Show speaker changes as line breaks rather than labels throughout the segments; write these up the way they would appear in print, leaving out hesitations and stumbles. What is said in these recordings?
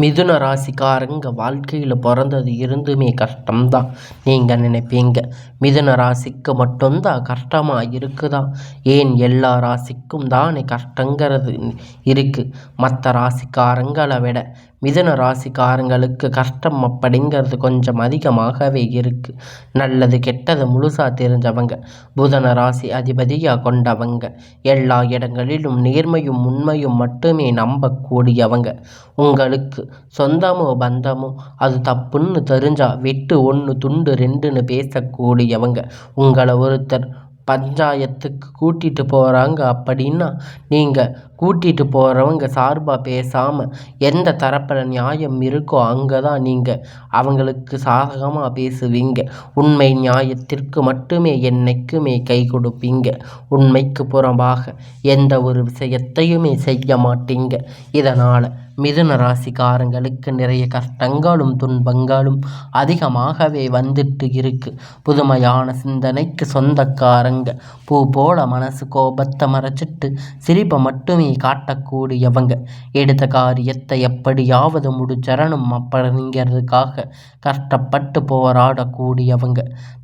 மிதுன ராசிக்காரங்க வாழ்க்கையில் பிறந்தது இருந்துமே கஷ்டம்தான். நீங்கள் நினைப்பீங்க மிதுன ராசிக்கு மட்டும்தான் கஷ்டமாக இருக்குதா? ஏன் எல்லா ராசிக்கும் தானே கஷ்டங்கிறது இருக்குது. மற்ற ராசிக்காரங்களை விட மிதுன ராசிக்காரங்களுக்கு கஷ்டம் அப்படிங்கிறது கொஞ்சம் அதிகமாகவே இருக்குது. நல்லது கெட்டது முழுசாக தெரிஞ்சவங்க, புதன ராசி அதிபதியாக கொண்டவங்க, எல்லா இடங்களிலும் நேர்மையும் உண்மையும் மட்டுமே நம்பக்கூடியவங்க. உங்களுக்கு சொந்தமோ பந்தமோ அது தப்புன்னு தெரிஞ்சா வெட்டு ஒன்று துண்டு ரெண்டுன்னு பேசக்கூடியவங்க. உங்களை ஒருத்தர் பஞ்சாயத்துக்கு கூட்டிகிட்டு போகிறாங்க அப்படின்னா நீங்கள் கூட்டிகிட்டு போகிறவங்க சார்பாக பேசாமல் எந்த தரப்பில் நியாயம் இருக்கோ அங்கே தான் நீங்கள் அவங்களுக்கு சாதகமாக பேசுவீங்க. உண்மை நியாயத்திற்கு மட்டுமே என்னைக்குமே கை கொடுப்பீங்க. உண்மைக்கு புறம்பாக எந்த ஒரு விஷயத்தையுமே செய்ய மாட்டீங்க. இதனால் மிதுன ராசிக்காரங்களுக்கு நிறைய கஷ்டங்களும் துன்பங்களும் அதிகமாகவே வந்துட்டு இருக்கு. புதுமையான சிந்தனைக்கு சொந்தக்காரங்க, பூ போல மனசு கோபத்தை மறைச்சிட்டு சிரிப்பை மட்டுமே காட்டக்கூடியவங்க, எடுத்த காரியத்தை எப்படியாவது முடிச்சரணும் அப்படிங்கிறதுக்காக கஷ்டப்பட்டு போராடக்கூடியவங்க,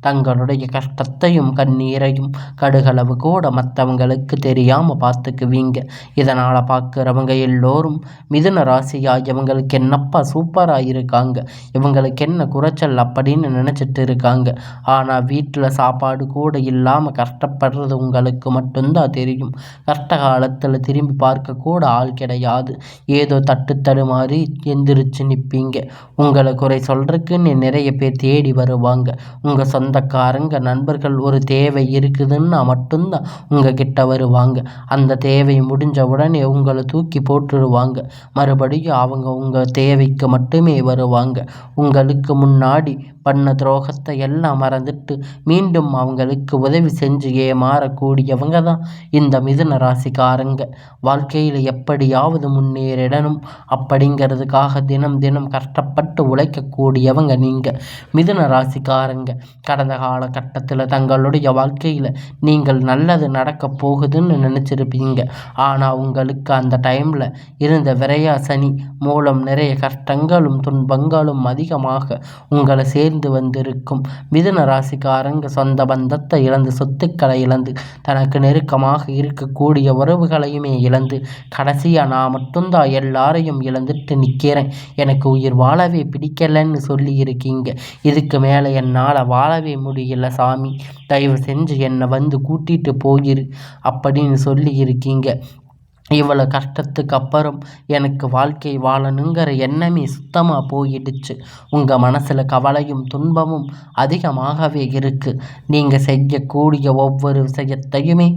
தங்களுடைய கஷ்டத்தையும் கண்ணீரையும் கடுகளவு கூட மற்றவங்களுக்கு தெரியாமல் பார்த்துக்குவீங்க. இதனால் பார்க்குறவங்க எல்லோரும் மிதுன ராசியா இவங்களுக்கு என்னப்பா சூப்பராக இருக்காங்க, இவங்களுக்கு என்ன குறைச்சல் அப்படின்னு நினச்சிட்டு இருக்காங்க. ஆனால் வீட்டில் சாப்பாடு கூட இல்லாமல் கஷ்டப்படுறது உங்களுக்கு மட்டும்தான் தெரியும். கஷ்ட காலத்தில் திரும்பி பார்க்க கூட ஆள் கிடையாது. ஏதோ தட்டு தடுமாறி எந்திரிச்சு நிற்பீங்க. உங்களை குறை சொல்கிறதுக்குன்னு நிறைய பேர் தேடி வருவாங்க. உங்கள் சொந்தக்காரங்க நண்பர்கள் ஒரு தேவை இருக்குதுன்னா மட்டும்தான் உங்ககிட்ட வருவாங்க. அந்த தேவை முடிஞ்ச உடனே உங்களை தூக்கி போட்டுடுவாங்க. மறுபடியும் அவங்க உங்கள் தேவைக்கு மட்டுமே வருவாங்க. உங்களுக்கு முன்னாடி பண்ண துரோகத்தை எல்லாம் மறந்துட்டு மீண்டும் அவங்களுக்கு உதவி செஞ்சு ஏமாறக்கூடியவங்க தான் இந்த மிதுன ராசிக்காரங்க. வாழ்க்கையில் எப்படியாவது முன்னேறிடணும் அப்படிங்கிறதுக்காக தினம் தினம் கஷ்டப்பட்டு உழைக்கக்கூடியவங்க நீங்கள் மிதுன ராசிக்காரங்க. கடந்த காலகட்டத்தில் தங்களுடைய வாழ்க்கையில் நீங்கள் நல்லது நடக்க போகுதுன்னு நினச்சிருப்பீங்க. ஆனால் உங்களுக்கு அந்த டைமில் இருந்த விரையா சனி மூலம் நிறைய கஷ்டங்களும் துன்பங்களும் அதிகமாக உங்களை சேர்ந்து வந்திருக்கும். மிதுன ராசிக்காரங்க சொந்த பந்தத்தை இழந்து, சொத்துக்களை இழந்து, தனக்கு நெருக்கமாக இருக்கக்கூடிய உறவுகளையுமே இழந்து, கடைசியாக நான் மட்டும்தான் எல்லாரையும் இழந்துட்டு நிற்கிறேன், எனக்கு உயிர் வாழவே பிடிக்கலன்னு சொல்லி இருக்கீங்க. இதுக்கு மேலே என்னால் வாழவே முடியல சாமி, தயவு செஞ்சு என்னை வந்து கூட்டிகிட்டு போயிரு அப்படின்னு சொல்லி இருக்கீங்க. இவ்வளோ கஷ்டத்துக்கு அப்புறம் எனக்கு வாழ்க்கை வாழணுங்கிற எண்ணமே சுத்தமாக போயிடுச்சு. உங்கள் மனசில் கவலையும் துன்பமும் அதிகமாகவே இருக்குது. நீங்கள் செய்யக்கூடிய ஒவ்வொரு விஷயத்தையுமே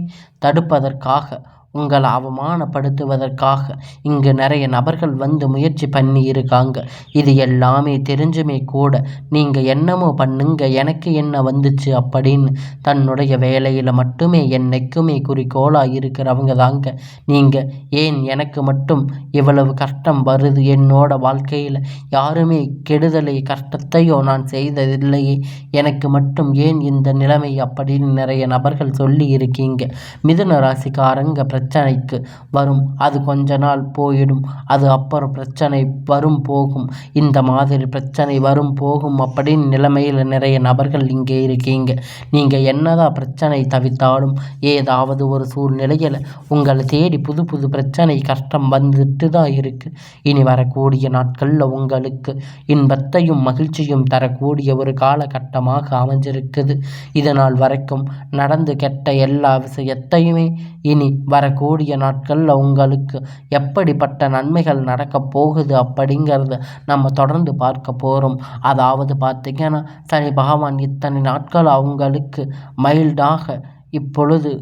தடுப்பதற்காக, உங்களை அவமானப்படுத்துவதற்காக இங்கு நிறைய நபர்கள் வந்து முயற்சி பண்ணி இருக்காங்க. இது எல்லாமே தெரிஞ்சுமே கூட நீங்கள் என்னமோ பண்ணுங்க, எனக்கு என்ன வந்துச்சு அப்படின்னு தன்னுடைய வேலையில் மட்டுமே என்னைக்குமே குறிக்கோளாக இருக்கிறவங்க தாங்க நீங்கள். ஏன் எனக்கு மட்டும் இவ்வளவு கஷ்டம் வருது, என்னோட வாழ்க்கையில் யாருமே கெடுதலை கஷ்டத்தையோ நான் செய்ததில்லையே, எனக்கு மட்டும் ஏன் இந்த நிலைமை அப்படின்னு நிறைய நபர்கள் சொல்லி இருக்கீங்க. மிதுன ராசிக்காரங்க பிரச்சனைக்கு வரும், அது கொஞ்ச நாள் போயிடும், அது அப்புறம் பிரச்சனை வரும் போகும், இந்த மாதிரி பிரச்சனை வரும் போகும் அப்படின்னு நிலைமையில் நிறைய நபர்கள் இங்கே இருக்கீங்க. நீங்கள் என்னதான் பிரச்சனை தவித்தாலும் ஏதாவது ஒரு சூழ்நிலையில் உங்களை தேடி புது புது பிரச்சனை கஷ்டம் வந்துட்டு தான் இருக்குது. இனி வரக்கூடிய நாட்களில் உங்களுக்கு இன்பத்தையும் மகிழ்ச்சியும் தரக்கூடிய ஒரு காலகட்டமாக அமைஞ்சிருக்குது. இதனால் வரைக்கும் நடந்து கெட்ட எல்லா விஷயத்தையுமே இனி வரக்கூடிய நாட்களில் உங்களுக்கு எப்படிப்பட்ட நன்மைகள் நடக்கப் போகுது அப்படிங்கிறத நம்ம தொடர்ந்து பார்க்க போகிறோம். அதாவது பார்த்திங்கன்னா, சனி பகவான் இத்தனை நாட்கள் அவங்களுக்கு மைல்டாக இப்பொழுது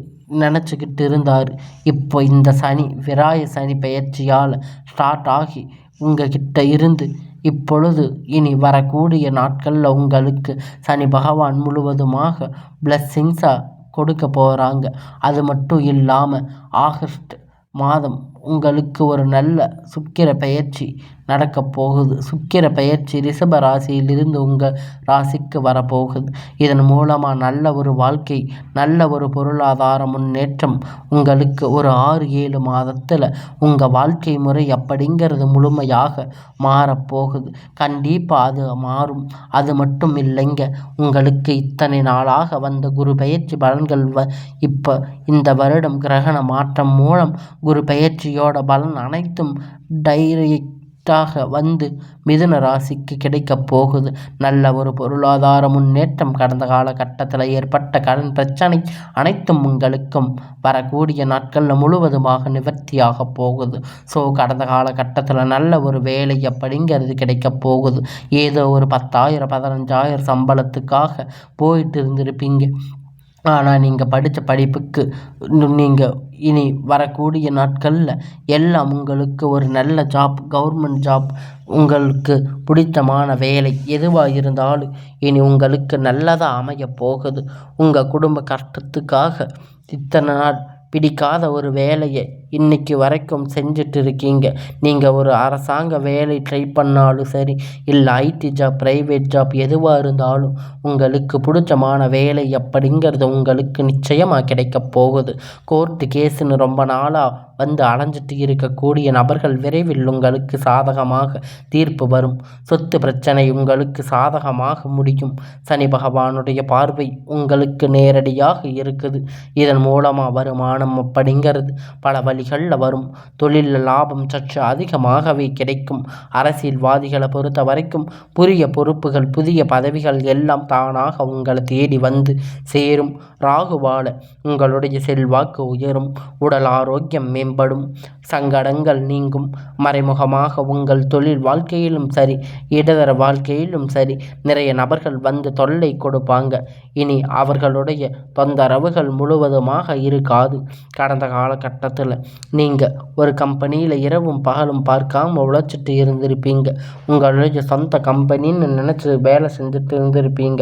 நினச்சிக்கிட்டு இருந்தார். இப்போ இந்த சனி விராய சனி பெயர்ச்சியால் ஸ்டார்ட் ஆகி உங்ககிட்ட இருந்து இப்பொழுது இனி வரக்கூடிய நாட்களில் உங்களுக்கு சனி பகவான் முழுவதுமாக பிளஸ்ஸிங்ஸாக கொடுக்க போகிறாங்க. அது மட்டும் இல்லாமல் ஆகஸ்ட் மாதம் உங்களுக்கு ஒரு நல்ல சுக்கிர பெயர்ச்சி நடக்கப் போகுது. சுக்கிர பெயர்ச்சி ரிஷப ராசியிலிருந்து உங்கள் ராசிக்கு வரப்போகுது. இதன் மூலமாக நல்ல ஒரு வாழ்க்கை, நல்ல ஒரு பொருளாதார முன்னேற்றம் உங்களுக்கு ஒரு 6-7 மாதத்தில் உங்கள் வாழ்க்கை முறை அப்படிங்கிறது முழுமையாக மாறப்போகுது. கண்டிப்பாக அது மாறும். அது மட்டும் இல்லைங்க, உங்களுக்கு இத்தனை நாளாக வந்த குரு பெயர்ச்சி பலன்கள் இப்போ இந்த வருடம் கிரகண மாற்றம் மூலம் குரு பெயர்ச்சியோட பலன் அனைத்தும் டைரக்டாக வந்து மிதுன ராசிக்கு கிடைக்கப் போகுது. நல்ல ஒரு பொருளாதார முன்னேற்றம், கடந்த காலகட்டத்தில் ஏற்பட்ட கடன் பிரச்சனை அனைத்தும் உங்களுக்கும் வரக்கூடிய நாட்களில் முழுவதுமாக நிவர்த்தியாக போகுது. ஸோ கடந்த காலகட்டத்தில் நல்ல ஒரு வேலை அப்படிங்கிறது கிடைக்கப் போகுது. ஏதோ ஒரு 10,000 15,000 சம்பளத்துக்காக போயிட்டு இருந்திருப்பீங்க. ஆனால் நீங்கள் படித்த படிப்புக்கு நீங்கள் இனி வரக்கூடிய நாட்களில் எல்லாம் உங்களுக்கு ஒரு நல்ல ஜாப், கவர்மெண்ட் ஜாப், உங்களுக்கு பிடித்தமான வேலை எதுவாக இருந்தாலும் இனி உங்களுக்கு நல்லதாக அமைய போகுது. உங்கள் குடும்ப கஷ்டத்துக்காக இத்தனை நாள் பிடிக்காத ஒரு வேலையை இன்னைக்கு வரைக்கும் செஞ்சுட்டு இருக்கீங்க. நீங்கள் ஒரு அரசாங்க வேலை ட்ரை பண்ணாலும் சரி, இல்லை ஐடி ஜாப், ப்ரைவேட் ஜாப் எதுவாக இருந்தாலும் உங்களுக்கு பிடிச்சமான வேலை அப்படிங்கிறது உங்களுக்கு நிச்சயமாக கிடைக்கப் போகுது. கோர்ட்டு கேஸுன்னு ரொம்ப நாளாக வந்து அலைஞ்சிட்டு இருக்கக்கூடிய நபர்கள் விரைவில் உங்களுக்கு சாதகமாக தீர்ப்பு வரும். சொத்து பிரச்சனை உங்களுக்கு சாதகமாக முடியும். சனி பகவானுடைய பார்வை உங்களுக்கு நேரடியாக இருக்குது. இதன் மூலமாக வருமானம் அப்படிங்கிறது பல வழிகளில் வரும். தொழிலில் லாபம் சற்று அதிகமாகவே கிடைக்கும். அரசியல்வாதிகளை பொறுத்த வரைக்கும் புதிய பொறுப்புகள், புதிய பதவிகள் எல்லாம் தானாக உங்களை தேடி வந்து சேரும். ராகுவால உங்களுடைய செல்வாக்கு உயரும். உடல் ஆரோக்கியம் மேம்படும். சங்கடங்கள் நீங்கும். மறைமுகமாக உங்கள் தொழில் வாழ்க்கையிலும் சரி, இடதர வாழ்க்கையிலும் சரி நிறைய நபர்கள் வந்து தொல்லை கொடுப்பாங்க. இனி அவர்களுடைய தொந்தரவுகள் முழுவதுமாக இருக்காது. கடந்த காலகட்டத்தில் நீங்கள் ஒரு கம்பெனியில் இரவும் பகலும் பார்க்காம உழைச்சிட்டு இருந்திருப்பீங்க. உங்களுடைய சொந்த கம்பெனின்னு நினச்சி வேலை செஞ்சுட்டு இருந்திருப்பீங்க.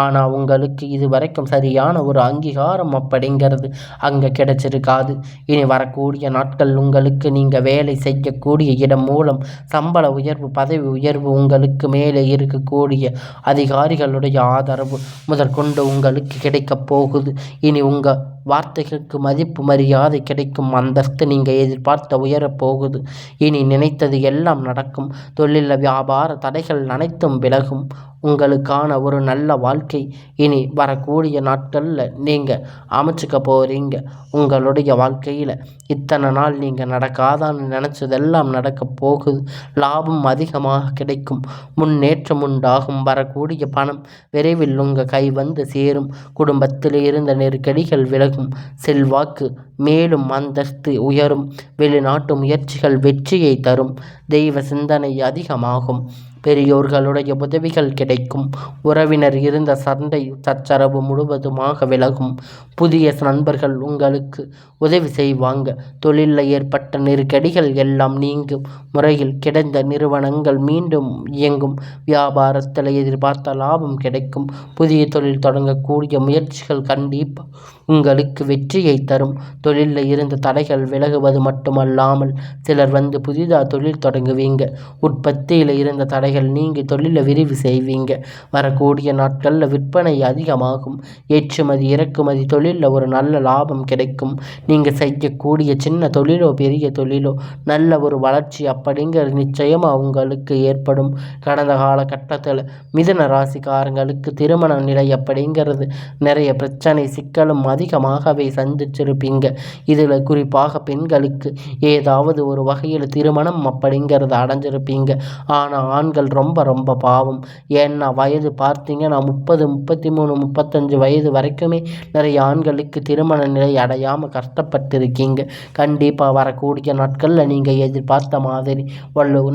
ஆனால் உங்களுக்கு இது வரைக்கும் சரியான ஒரு அங்கீகாரம் அப்படிங்கிறது அங்கே கிடைச்சிருக்காது. இனி வரக்கூடிய நாட்கள் உங்களுக்கு நீங்கள் வேலை செய்யக்கூடிய இடம் மூலம் சம்பள உயர்வு, பதவி உயர்வு, உங்களுக்கு மேலே இருக்கக்கூடிய அதிகாரிகளுடைய ஆதரவு முதற்கொண்டு உங்களுக்கு கிடைக்கப் போகுது. இனி உங்கள் வார்த்தைகளுக்கு மதிப்பு மரியாதை கிடைக்கும். அந்தஸ்து நீங்கள் எதிர்பார்த்த உயரப் போகுது. இனி நினைத்தது எல்லாம் நடக்கும். தொழில் வியாபார தடைகள் அனைத்தும் விலகும். உங்களுக்கான ஒரு நல்ல வாழ்க்கை இனி வரக்கூடிய நாட்களில் நீங்கள் அமைச்சுக்க போகிறீங்க. உங்களுடைய வாழ்க்கையில் இத்தனை நாள் நீங்கள் நடக்காதான்னு நினச்சதெல்லாம் நடக்கப் போகுது. லாபம் அதிகமாக கிடைக்கும். முன்னேற்றம் உண்டாகும். வரக்கூடிய பணம் விரைவில் உங்கள் கை வந்து சேரும். குடும்பத்தில் இருந்த நெருக்கடிகள் விலகும். செல்வாக்கு மேலும் அந்தஸ்து உயரும். வெளிநாட்டு முயற்சிகள் வெற்றியை தரும். தெய்வ சிந்தனை அதிகமாகும். பெரியோர்களுடைய உதவிகள் கிடைக்கும். உறவினர் இருந்த சண்டை சச்சரவு முழுவதுமாக விலகும். புதிய நண்பர்கள் உங்களுக்கு உதவி செய்வாங்க. தொழிலில் ஏற்பட்ட நெருக்கடிகள் எல்லாம் நீங்கும். முறையில் கிடந்த நிறுவனங்கள் மீண்டும் இயங்கும். வியாபாரத்தில் எதிர்பார்த்த லாபம் கிடைக்கும். புதிய தொழில் தொடங்கக்கூடிய முயற்சிகள் கண்டிப்பாக உங்களுக்கு வெற்றியை தரும். தொழிலில் இருந்த தடைகள் விலகுவது மட்டுமல்லாமல் சிலர் வந்து புதிதாக தொழில் தொடங்குவீங்க. உற்பத்தியில் இருந்த தடைகள் நீங்கி தொழிலை விரிவு செய்வீங்க. வரக்கூடிய நாட்களில் விற்பனை அதிகமாகும். ஏற்றுமதி இறக்குமதி தொழிலில் ஒரு நல்ல லாபம் கிடைக்கும். நீங்கள் செய்யக்கூடிய சின்ன தொழிலோ பெரிய தொழிலோ நல்ல ஒரு வளர்ச்சி அப்படிங்கிறது நிச்சயமாக உங்களுக்கு ஏற்படும். கடந்த காலகட்டத்தில் மிதுன ராசிக்காரங்களுக்கு திருமண நிலை அப்படிங்கிறது நிறைய பிரச்சனை, சிக்கலும் அதிகமாகவே சந்திச்சிருப்பீங்க. இதில் குறிப்பாக பெண்களுக்கு ஏதாவது ஒரு வகையில் திருமணம் அப்படிங்கிறது அடைஞ்சிருப்பீங்க. ஆனால் ஆண்கள் ரொம்ப ரொம்ப பாவம். ஏன்னா வயது பார்த்தீங்கன்னா 30, 33, 35 வயது வரைக்குமே நிறைய ஆண்களுக்கு திருமண நிலை அடையாமல் கஷ்டப்பட்டிருக்கீங்க. கண்டிப்பாக வரக்கூடிய நாட்களில் நீங்கள் எதிர்பார்த்த மாதிரி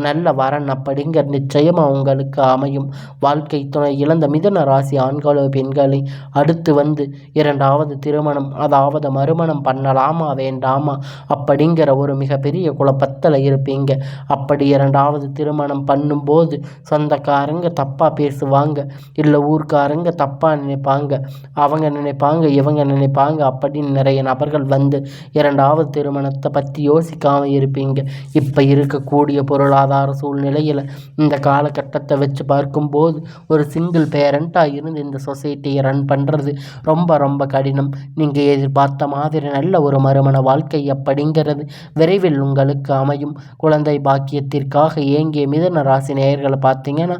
நல்ல வரன் அப்படிங்கிற நிச்சயமாக உங்களுக்கு அமையும். வாழ்க்கை துணை இழந்த மிதுன ராசி ஆண்களோ பெண்களை அடுத்து வந்து இரண்டாவது திருமணம், அதாவது மறுமணம் பண்ணலாமா வேண்டாமா அப்படிங்கிற ஒரு மிகப்பெரிய குழப்பத்தில் இருப்பீங்க. அப்படி இரண்டாவது திருமணம் பண்ணும்போது போது சொந்தக்காரங்க தப்பாக பேசுவாங்க, இல்லை ஊர்க்காரங்க தப்பாக நினைப்பாங்க, அவங்க நினைப்பாங்க இவங்க நினைப்பாங்க அப்படின்னு நிறைய நபர்கள் வந்து இரண்டாவது திருமணத்தை பற்றி யோசிக்காமல் இருப்பீங்க. இப்போ இருக்கக்கூடிய பொருளாதார சூழ்நிலையில் இந்த காலகட்டத்தை வச்சு பார்க்கும்போது ஒரு சிங்கிள் பேரண்ட்டாக இருந்து இந்த சொசைட்டியை ரன் பண்ணுறது ரொம்ப ரொம்ப கடினம். நீங்கள் எதிர்பார்த்த மாதிரி நல்ல ஒரு மறுமண வாழ்க்கை அப்படிங்கிறது விரைவில் உங்களுக்கு அமையும். குழந்தை பாக்கியத்திற்காக ஏங்கிய மிதுன ராசி நேயர்களை பார்த்தீங்கன்னா,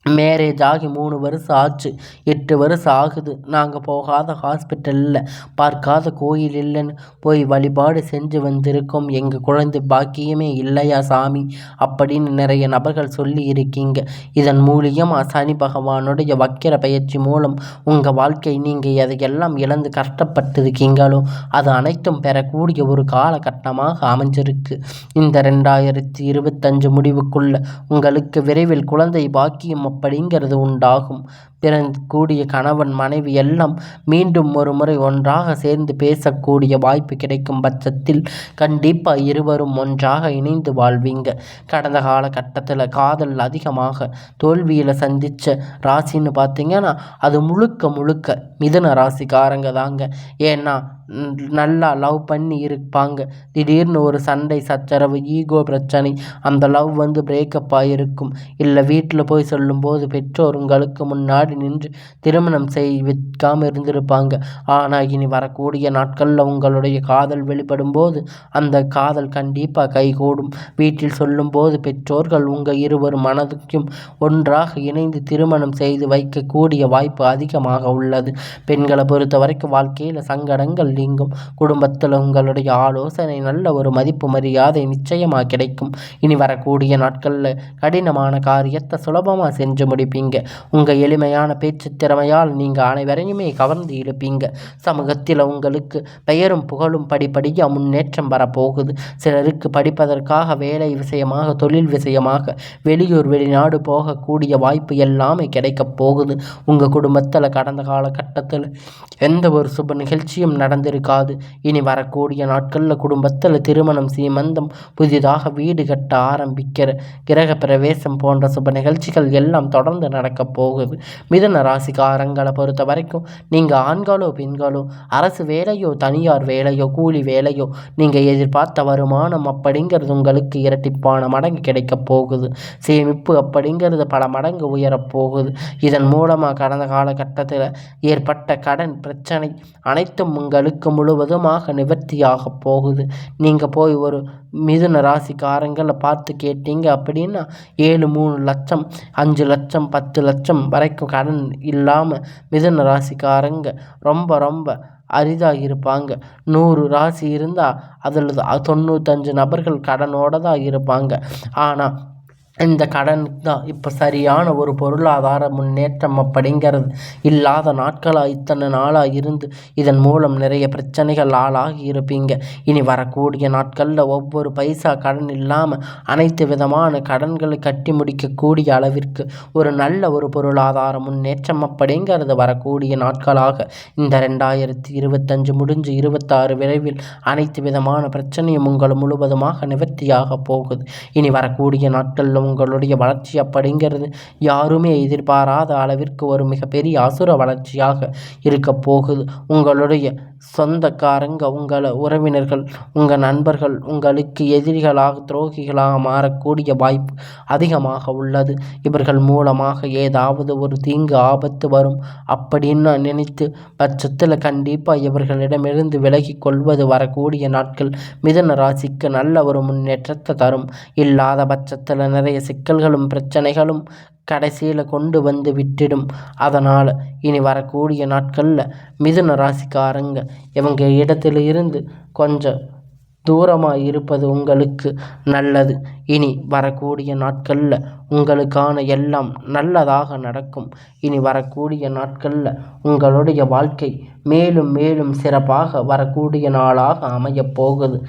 மேரேஜ் ஆகி 3 வருஷம் ஆச்சு, 8 வருஷம் ஆகுது, நாங்கள் போகாத ஹாஸ்பிட்டலில் பார்க்காத கோயில் இல்லைன்னு போய் வழிபாடு செஞ்சு வந்திருக்கோம், எங்கள் குழந்தை பாக்கியமே இல்லையா சாமி அப்படின்னு நிறைய நபர்கள் சொல்லி இருக்கீங்க. இதன் மூலியமாக சனி பகவானுடைய வக்கிர பயிற்சி மூலம் உங்கள் வாழ்க்கை நீங்கள் எதையெல்லாம் இழந்து கஷ்டப்பட்டிருக்கீங்களோ அது அனைத்தும் பெறக்கூடிய ஒரு காலகட்டமாக அமைஞ்சிருக்கு. இந்த 2025 முடிவுக்குள்ள உங்களுக்கு விரைவில் குழந்தை பாக்கியம் அப்படிங்கிறது உண்டாகும். பிறக்கக்கூடிய கணவன் மனைவி எல்லாம் மீண்டும் ஒரு முறை ஒன்றாக சேர்ந்து பேசக்கூடிய வாய்ப்பு கிடைக்கும் பட்சத்தில் கண்டிப்பாக இருவரும் ஒன்றாக இணைந்து வாழ்வீங்க. கடந்த காலகட்டத்தில் காதல் அதிகமாக தோல்வியில் சந்தித்த ராசின்னு பார்த்தீங்கன்னா அது முழுக்க முழுக்க மிதுன ராசிக்காரங்க தாங்க. ஏன்னா நல்லா லவ் பண்ணி இருப்பாங்க, திடீர்னு ஒரு சண்டை சச்சரவு ஈகோ பிரச்சனை, அந்த லவ் வந்து பிரேக்கப் ஆகிருக்கும். இல்லை வீட்டில் போய் சொல்லும்போது பெற்றோர் உங்களுக்கு முன்னாடி நின்று திருமணம் வைக்காமல் இருந்திருப்பாங்க. ஆனால் இனி வரக்கூடிய நாட்களில் உங்களுடைய காதல் வெளிப்படும் போது அந்த காதல் கண்டிப்பாக கைகூடும். வீட்டில் சொல்லும்போது பெற்றோர்கள் உங்கள் இருவர் மனதுக்கும் ஒன்றாக இணைந்து திருமணம் செய்து வைக்கக்கூடிய வாய்ப்பு அதிகமாக உள்ளது. பெண்களை பொறுத்த வரைக்கும் வாழ்க்கையில் சங்கடங்கள் நீங்கும். குடும்பத்தில் உங்களுடைய ஆலோசனை நல்ல ஒரு மதிப்பு மரியாதை நிச்சயமாக கிடைக்கும். இனி வரக்கூடிய நாட்களில் கடினமான காரியத்தை சுலபமாக செஞ்சு முடிப்பீங்க. உங்கள் எளிமையான பேச்சு திறமையால் நீங்கள் அனைவரையுமே கவர்ந்து இழுப்பீங்க. சமூகத்தில் உங்களுக்கு பெயரும் புகழும் படிப்படியாக முன்னேற்றம் வரப்போகுது. சிலருக்கு படிப்பதற்காக வேலை விஷயமாக தொழில் விஷயமாக வெளியூர் வெளிநாடு போகக்கூடிய வாய்ப்பு எல்லாமே கிடைக்கப் போகுது. உங்கள் குடும்பத்தில் கடந்த காலகட்டத்தில் எந்த ஒரு சுப நிகழ்ச்சியும் நடந்திருக்காது. இனி வரக்கூடிய நாட்களில் குடும்பத்தில் திருமணம், சீமந்தம், புதிதாக வீடு கட்ட ஆரம்பிக்கிற கிரக பிரவேசம் போன்ற சுப நிகழ்ச்சிகள் எல்லாம் தொடர்ந்து நடக்கப் போகுது. மிதுன ராசிக்காரங்களை பொறுத்த வரைக்கும் நீங்கள் ஆண்களோ பெண்களோ அரசு வேலையோ தனியார் வேலையோ கூலி வேலையோ நீங்கள் எதிர்பார்த்த வருமானம் அப்படிங்கிறது உங்களுக்கு இரட்டிப்பான மடங்கு கிடைக்கப் போகுது. சேமிப்பு அப்படிங்கிறது பல மடங்கு உயரப்போகுது. இதன் மூலமாக கடந்த காலகட்டத்தில் ஏற்பட்ட கடன் பிரச்சனை அனைத்தும் உங்களுக்கு முழுவதுமாக நிவர்த்தியாக போகுது. நீங்கள் போய் ஒரு மிதுன ராசிக்காரங்களை பார்த்து கேட்டீங்க அப்படின்னா 7-3 லட்சம் 5 லட்சம் 10 லட்சம் வரைக்கும் கடன் இல்லாமல் மிதுன ராசிக்காரங்க ரொம்ப ரொம்ப அரிதாக இருப்பாங்க. 100 ராசி இருந்தால் அதில் 95 நபர்கள் கடனோடு தான் இருப்பாங்க. ஆனால் இந்த கடன் தான் இப்போ சரியான ஒரு பொருளாதார முன்னேற்றம் அப்படிங்கிறது இல்லாத நாட்களாக இத்தனை நாளாக இருந்து இதன் மூலம் நிறைய பிரச்சனைகள் ஆளாகி இருப்பீங்க. இனி வரக்கூடிய நாட்களில் ஒவ்வொரு பைசா கடன் இல்லாமல் அனைத்து விதமான கடன்களை கட்டி முடிக்கக்கூடிய அளவிற்கு ஒரு நல்ல ஒரு பொருளாதார முன்னேற்றம் அப்படிங்கிறது வரக்கூடிய நாட்களாக இந்த 2025 முடிஞ்சு 26 விரைவில் அனைத்து விதமான பிரச்சனையும் உங்கள் முழுவதுமாக நிவர்த்தியாக போகுது. இனி வரக்கூடிய நாட்களில் உங்களுடைய வளர்ச்சி அப்படிங்கிறது யாருமே எதிர்பாராத அளவிற்கு ஒரு மிகப்பெரிய அசுர வளர்ச்சியாக இருக்க போகுது. உங்களுடைய சொந்தக்காரங்க, உங்கள் உறவினர்கள், உங்கள் நண்பர்கள் உங்களுக்கு எதிரிகளாக துரோகிகளாக மாறக்கூடிய வாய்ப்பு அதிகமாக உள்ளது. இவர்கள் மூலமாக ஏதாவது ஒரு தீங்கு ஆபத்து வரும் அப்படின்னு நினைத்து பட்சத்தில் கண்டிப்பாக இவர்களிடமிருந்து விலகி கொள்வது வரக்கூடிய நாட்கள் மிதுன ராசிக்கு நல்ல ஒரு முன்னேற்றத்தை தரும். இல்லாத பட்சத்தில் நிறைய சிக்கல்களும் பிரச்சனைகளும் கடைசியில் கொண்டு வந்து விட்டுடும். அதனால் இனி வரக்கூடிய நாட்களில் மிதுன ராசிக்காரங்க இவங்க இடத்துல இருந்து கொஞ்சம் தூரமாக இருப்பது உங்களுக்கு நல்லது. இனி வரக்கூடிய நாட்களில் உங்களுக்கான எல்லாம் நல்லதாக நடக்கும். இனி வரக்கூடிய நாட்களில் உங்களுடைய வாழ்க்கை மேலும் மேலும் சிறப்பாக வரக்கூடிய நாளாக அமையப் போகுது.